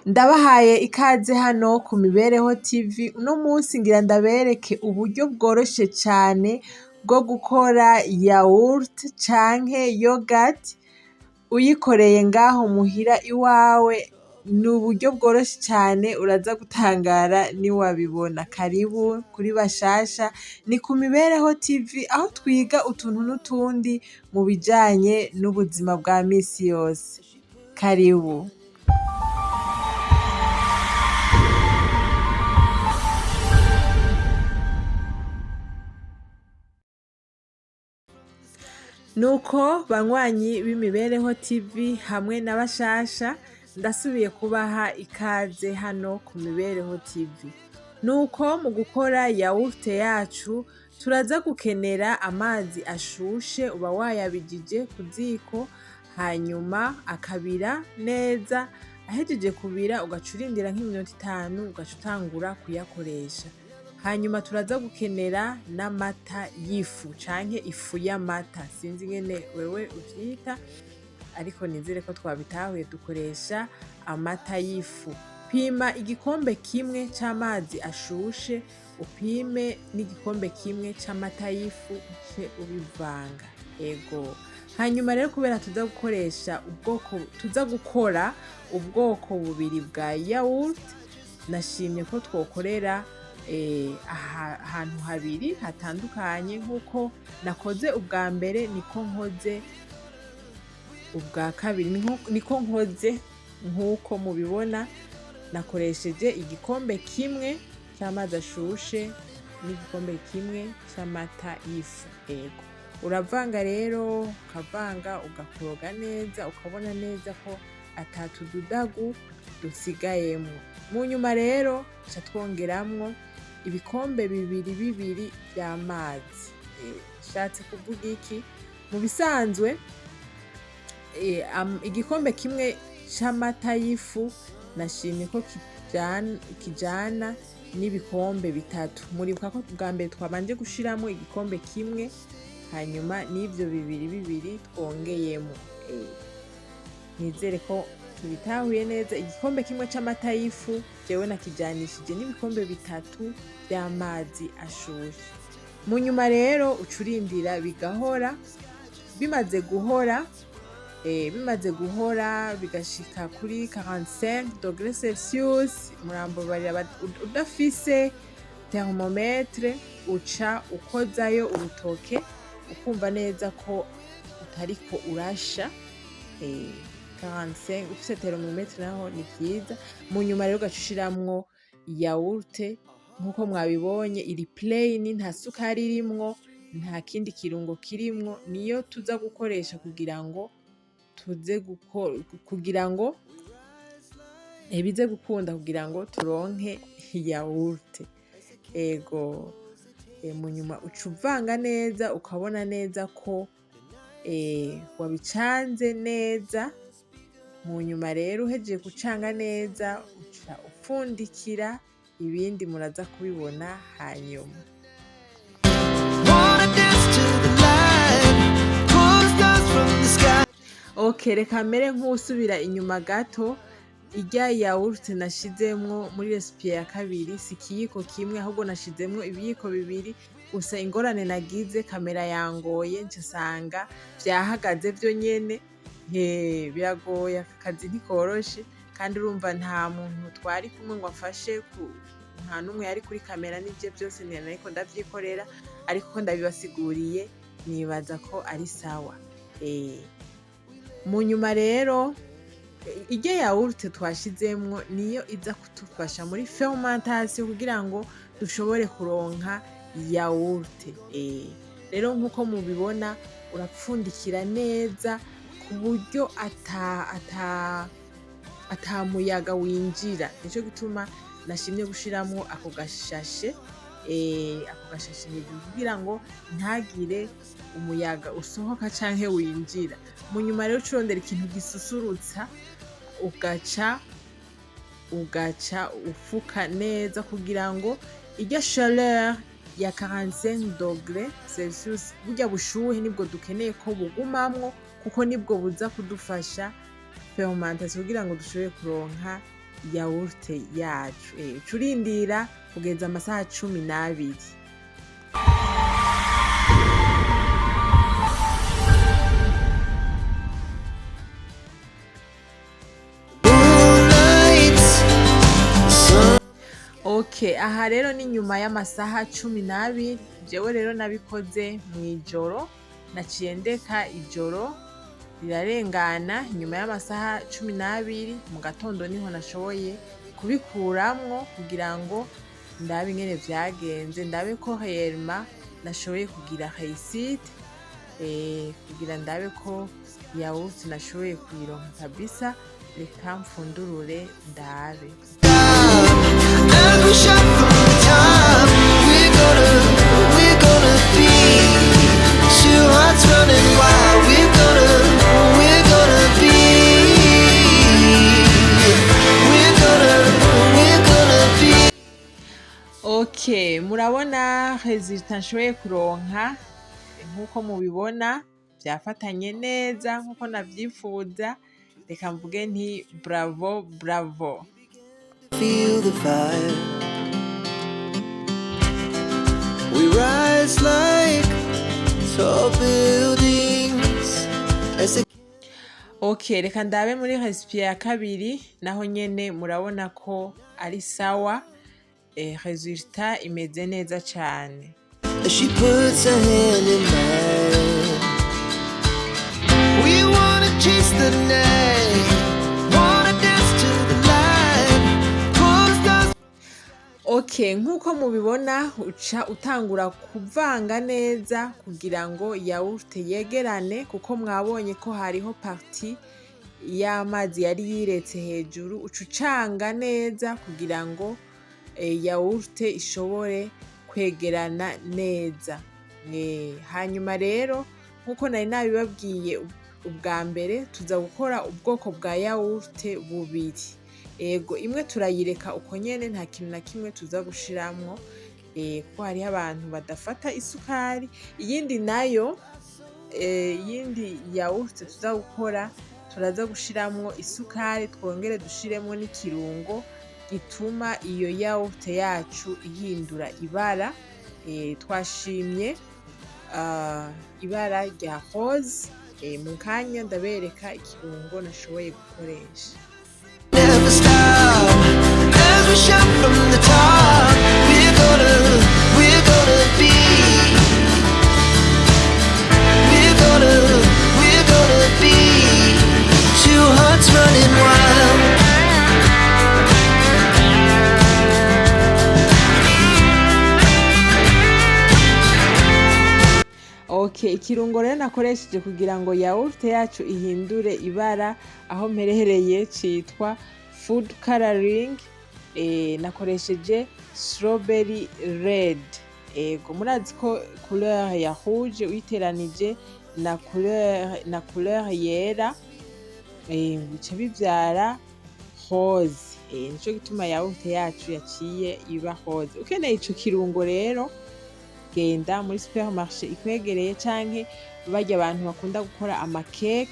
Ndabahaye ikaze hano ku Mibereho TV, uno munsi ngira ndabereke uburyo bworoshe cane bwo gukora yaourt canke yogurt uyikoreye ngaho muhira iwawe. Ni uburyo bworoshe cane uraza gutangara niwabibona. Karibu kuri Bashasha, ni ku Mibereho TV aho twiga utuntu n'utundi mu bijanye n'ubuzima bwa misi yose. Karibu. Nuko banywanyi b'Imibereho TV hamwe na Bashasha, ndasubiye kubaha ikaze hano ku Mibereho TV. Nuko mu gukora yaourt yacu turaza gukenera amazi ashushe, uba wayabijije ku ziko hanyuma akabira neza. Ahejeje kubira ugaca urindira nk'iminota 5 ugaca utangura kuyakoresha. Hanyuma turaza gukenera n'amata y'ifu canke ifu y'amata, sinzi ingene wewe uvyita ariko nizere ko twabitahuye, dukoresha amata y'ifu. Pima igikombe kimwe c'amazi ashushe, upime n'igikombe kimwe c'amata y'ifu, uce ubivanga. Ego. Hanyuma rero kubera tuza gukora ubwoko bubiri bwa yaourt, nashimye ko twokorera ahantu habiri hatandukanye. Nk'uko nakoze ubwa mbere niko nkoze ubwa kabiri, niko nkoze nk'uko mubibona. Nakoresheje igikombe kimwe c'amazi ashushe n'igikombe kimwe c'amata y'ifu. Ego, uravanga rero, ukavanga ugakoroga neza, ukabona neza ko atatududagu dusigayemwo. Mu nyuma rero ca twongeramwo ibikombe bibiri vy'amazi. Shatse kuvuga iki? Mu bisanzwe igikombe kimwe c'amata y'ifu nashimye ko kijana n'ibikombe 3. Muribuka ko bwa mbere twabanje gushiramo igikombe kimwe, hanyuma n'ivyo bibiri twongeyemo. Nizere ko tubitahuye neza. Igikombe kimwe c'amata y'ifu jewe nakijanishije n'ibikombe 3 vy'amazi ashushe. Mu nyuma rero ucurindira bigahora. Bimaze guhora bigashika kuri 45°C, murambo barira udafise thermometre uca ukozayo urutoke ukumva neza ko utariko urasha. 45, ufise thermometre naho ni vyiza. Mu nyuma rero ugaca ushiramwo yaourt nkuko mwabibonye, iri plain, nta sukari irimwo, nta kindi kirungo kirimwo. Niyo tuza gukoresha kugira ngo bize gukunda, kugira ngo turonke yaourt. Ego. Mu nyuma uca uvanga neza, ukabona neza ko wabicanze neza. Mu nyuma rero uhejeje gucanga neza uca upfundikira, ibindi muraza kubibona hanyuma. Okay, reka mbere nk'usubira inyuma gato. Irya yaourt nashizemwo muri recipe ya kabiri si ikiyiko kimwe, ahubwo nashizemwo ibiyiko 2. Gusa ingorane nagize, kamera yangoye, nsanga vyahagaze vyo nyene. Biragoye, akazi ntikoroshe, kandi urumva nta muntu twari kumwe ngo afashe, nta numwe yari kuri kamera. N'ivyo byose nariko ndavyikorera, ariko ko ndabibasiguriye nibaza ko ari sawa. Mu nyuma rero irya yaourt twashizemwo niyo iza kudufasha muri fermentation kugira ngo dushobore kuronka yaourt. Rero nkuko mubibona, urapfundikira neza ku buryo ata muyaga winjira. Nico gituma nashimye gushiramwo ako gashashe hejuru kugira ngo ntagire umuyaga usohoka canke winjira. Mu nyuma rero urondera ikintu gisusurutsa, ugaca ufuka neza kugira ngo irya chaleur ya 45°C, burya bushuhe nibwo dukeneye ko bugumamwo, kuko nibwo buza kudufasha fermentation kugira ngo dushobore kuronka yawurute yacu. Curindira kugeza amasaha 12. Okay, aha rero ni nyuma y'amasaha 12. Jewe rero nabikoze mw'ijoro, naciye ndeka ijoro rirarengana. Nyuma y'amasaha 12 mu gatondo niho nashoboye kubikuramwo kugira ngo ndabe ingene vyagenze, ndabe ko réellement nashoboye kugira réussite, kugira ndabe ko yaourt nashoboye kuyironka kabisa. Reka mfundurure ndabe. Okay, murabona resultat nshoboye kuronka. Nkuko mubibona vyafatanye neza nkuko navyifuza. Reka mvuge nti bravo bravo. Feel the fire. We rise like tall buildings. Okay, reka ndabe muri recipe ya kabiri, naho nyene murabona ko ari sawa. Resultat imeze neza cyane. She puts her hand in mine. We wanna chase the night, wanna dance to the light. Okay, nkuko mubibona uca utangura kuvanga neza kugira ngo yaourt yegerane, kuko mwabonye ko hariho parti y'amazi yari yiretse hejuru. Ucanga neza kugira ngo yaourt ishobore kwegerana neza. Hanyuma rero nkuko nari nabibabwiye ubwa mbere, tuza gukora ubwoko bwa yaourt bubiri. Ego, imwe turayireka uko nyene, nta kintu na kimwe tuza gushiramwo, ko hariho abantu badafata isukari. Iyindi nayo, iyindi yaourt tuza gukora, turaza gushiramwo isukari, twongere dushiremwo n'ikirungo gituma iyo yaourt yacu ihindura ibara. Twashimye ibara rya rose. Mu kanya ndabereka ikirungo nashoboye gukoresha. Never stop as we shout from the top. We're gonna be. We're gonna be two hearts running wild. Okay, ikirungo rero nakoresheje kugira ngo yaourt yacu ihindure ibara aho mperereye citwa food coloring. Nakoresheje strawberry red. Ego, murazi ko couleur ya rouge uyiteranije na couleur yera bica bivyara rose. Nico gituma yaourt yacu yaciye iba rose. Ukeneye ico kirungo rero, genda muri supermarché ikwegereye, canke barya abantu bakunda gukora amakeke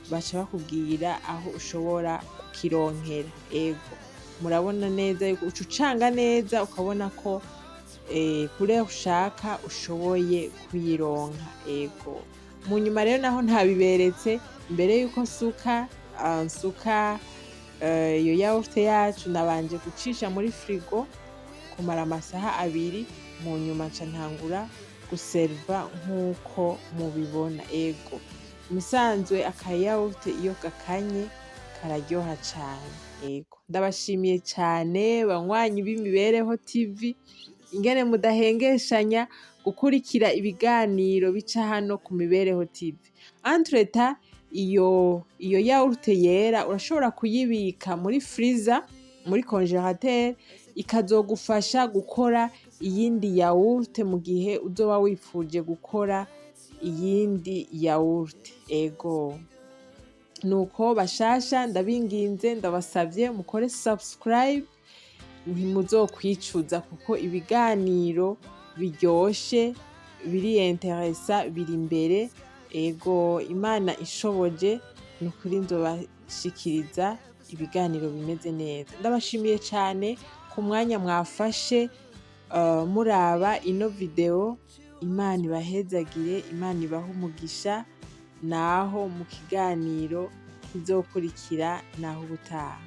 baca bakubwira aho ushobora kukironkera. Ego, murabona neza yuko ucanga neza ukabona ko kure ushaka ushoboye kuyironka. Ego, mu nyuma rero naho ntabiberetse, mbere yuko nsuka iyo yaourt yacu nabanje gucisha muri frigo kumara amasaha 2. Mu nyuma nca ntangura guserva nkuko mubibona. Ego, misanzwe akayaourt iyo gakanye kararyoha cane. Ego, ndabashimiye cane banywanyi b'Imibereho TV, ingene mudahengeshanya gukurikira ibiganiro bica hano ku Mibereho TV. Entretemps iyo yaourt yera urashobora kuyibika muri freezer, muri congélateur, ikazogufasha gukora iyindi yaourt mu gihe uzoba wifuje gukora iyindi yaourt. Ego, nuko bashasha ndabinginze, ndabasavye mukore subscribe, ntimuzokwicuza kuko ibiganiro biryoshe biri interesa biri imbere. Ego, Imana ishoboje nukuri nzobashikiriza ibiganiro bimeze neza. Ndabashimiye cyane ku mwanya mwafashe muraba ino video. Imana ibahezagire, Imana ibahe umugisha, naho mu kiganiro kizokurikira naho ubutaha.